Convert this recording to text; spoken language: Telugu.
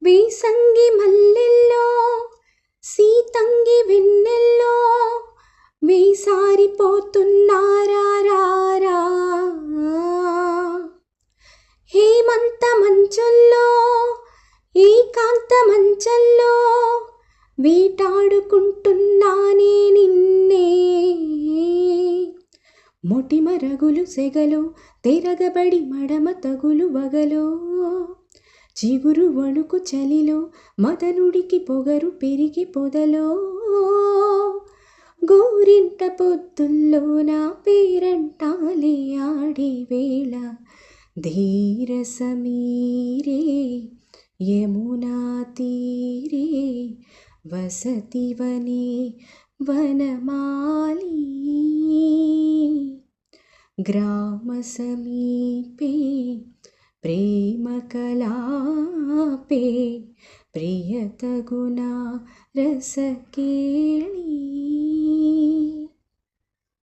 వేసంగి మల్లెల్లో సీతంగి వెన్నెల్లో వేసారిపోతున్నారా. హేమంత మంచుల్లో ఏకాంత మంచల్లో వేటాడుకుంటున్నానే నిన్నే. మొటిమరగులు సెగలు తెరగబడి మడమ తగులు వగలో, చిగురు వణుకు చలిలో మదనుడికి పొగరు పెరిగి పొదలో. గోరింట పొద్దుల్లో నా పేరంటాలే ఆడే వేళ, ధీర సమీరే యమునా తీరే వసతి వనే వనమాలి. గ్రామ సమీపే ప్రేమ కలాపే ప్రియతగునా రసకేళి.